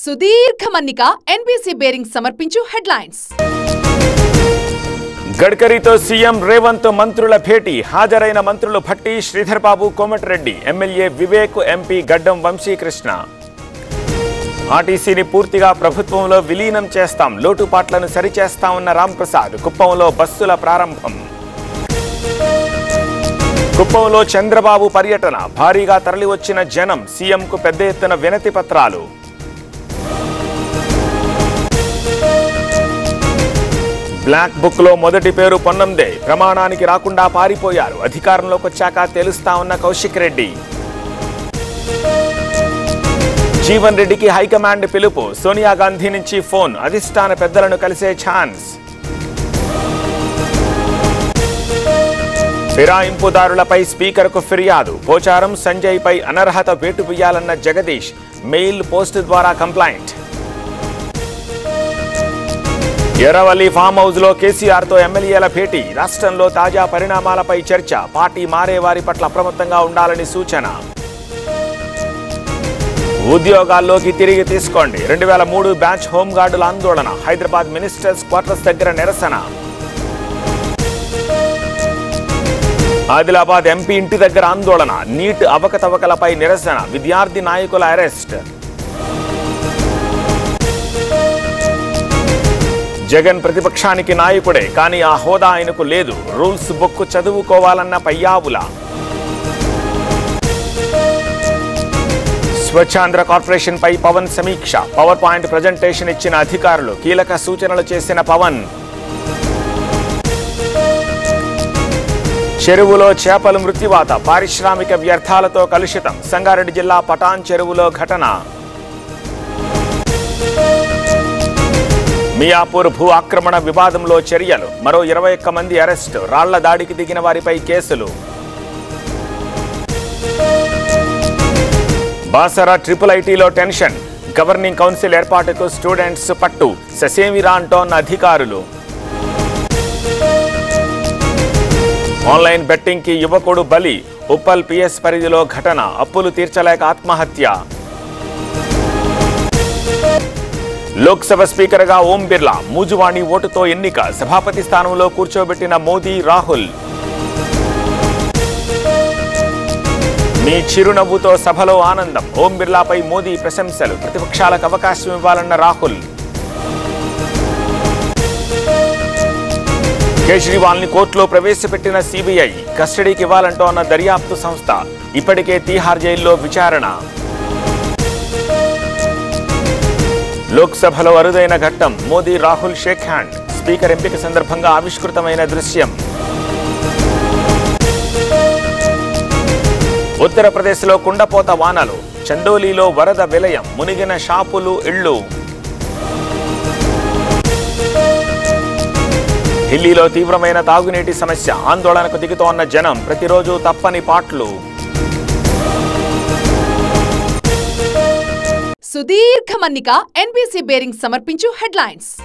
సుదీర్ఘ మన్నిక NBC bearing సమర్పించు హెడ్లైన్స్. గడ్కరీతో సీఎం రేవంత్ మంత్రుల భేటీ. హాజరైన మంత్రులు భట్టి, శ్రీధర్ బాబు, కోమటిరెడ్డి, ఎమ్మెల్యే వివేక్, ఎంపీ గడ్డం వంశీకృష్ణ. ఆర్టీసీని పూర్తిగా ప్రభుత్వంలో విలీనం చేస్తాం, లోటుపాట్లను సరిచేస్తామన్న రాంప్రసాద్. కుప్పంలో బస్సుల ప్రారంభం. కుప్పంలో చంద్రబాబు పర్యటన. భారీగా తరలివచ్చిన జనం. సీఎంకు పెద్ద ఎత్తున వినతి పత్రాలు. బ్లాక్ బుక్ లో మొదటి పేరు పొన్నందే. ప్రమాణానికి రాకుండా పారిపోయారు. అధికారంలోకి వచ్చాక తెలుస్తామన్న కౌశిక్ రెడ్డి. జీవన్ రెడ్డికి హైకమాండ్ పిలుపు. సోనియా గాంధీ నుంచి ఫోన్. అధిష్టాన పెద్దలను కలిసే ఛాన్స్. ఫిరాయింపుదారులపై స్పీకర్కు ఫిర్యాదు. పోచారం సంజయ్ పై అనర్హత వేటు వేయాలన్న జగదీష్. మెయిల్ పోస్ట్ ద్వారా కంప్లైంట్. ఎర్రవల్లి ఫామ్ హౌస్ లో కేసీఆర్ తో ఎమ్మెల్యేల భేటీ. రాష్ట్రంలో తాజా పరిణామాలపై చర్చ. పార్టీ మారే వారి పట్ల అప్రమత్తంగా ఉండాలని సూచన. ఉద్యోగాల్లోకి తిరిగి తీసుకోండి. 2003 బ్యాచ్ హోంగార్డుల ఆందోళన. హైదరాబాద్ మినిస్టర్స్ క్వార్టర్స్ దగ్గర నిరసన. ఆదిలాబాద్ ఎంపీ ఇంటి దగ్గర ఆందోళన. నీట్ అవకతవకలపై నిరసన. విద్యార్థి నాయకుల అరెస్ట్. జగన్ ప్రతిపక్షానికి నాయకుడే, కానీ ఆ హోదా ఆయనకు లేదు. రూల్స్ బుక్ చదువుకోవాలన్న పయ్యావుల. స్వచ్ఛాంధ్ర కార్పొరేషన్ పై పవన్ సమీక్ష. పవర్ పాయింట్ ప్రజెంటేషన్ ఇచ్చిన అధికారులు. కీలక సూచనలు చేసిన పవన్. చెరువులో చేపలు మృత్యువాత. పారిశ్రామిక వ్యర్థాలతో కలుషితం. సంగారెడ్డి జిల్లా పటాన్ చెరువులో ఘటన. మియాపూర్ భూ ఆక్రమణ వివాదంలో చర్యలు. మరో 21 మంది అరెస్టు. రాళ్ల దాడికి దిగిన వారిపై కేసులు. బాసరా ట్రిపుల్ ఐటీలో టెన్షన్. గవర్నింగ్ కౌన్సిల్ ఏర్పాటుకు స్టూడెంట్స్ పట్టు. ససేమిరా అంటోన్న అధికారులు. ఆన్లైన్ బెట్టింగ్ కి యువకుడు బలి. ఉప్పల్ పిఎస్ పరిధిలో ఘటన. అప్పులు తీర్చలేక ఆత్మహత్య. లోక్సభ స్పీకర్గా ఓం బిర్లా. మూజువాణి ఓటుతో ఎన్నిక. సభాపతి స్థానంలో కూర్చోబెట్టిన మోదీ, రాహుల్. మీ చిరునవ్వుతో సభలో ఆనందం. ఓం బిర్లాపై మోదీ ప్రశంసలు. ప్రతిపక్షాలకు అవకాశం ఇవ్వాలన్న రాహుల్. కేజ్రీవాల్ ని కోర్టులో ప్రవేశపెట్టిన సిబిఐ. కస్టడీకి ఇవ్వాలంటూ అన్న దర్యాప్తు సంస్థ. ఇప్పటికే తీహార్ జైల్లో విచారణ. లోక్సభలో అరుదైన ఘట్టం. Modi, Rahul shake hand. Speaker ఎంపిక సందర్భంగా ఆవిష్కృతమైన దృశ్యం. ఉత్తరప్రదేశ్లో కుండపోత వానలు. చందోలీలో వరద విలయం. మునిగిన షాపులు, ఇళ్లు. ఢిల్లీలో తీవ్రమైన తాగునీటి సమస్య. ఆందోళనకు దిగుతోన్న జనం. ప్రతిరోజు తప్పని పాట్లు. సుదీర్ఘ మన్నిక ఎన్బీసీ బేరింగ్ సమర్పించు హెడ్లైన్స్.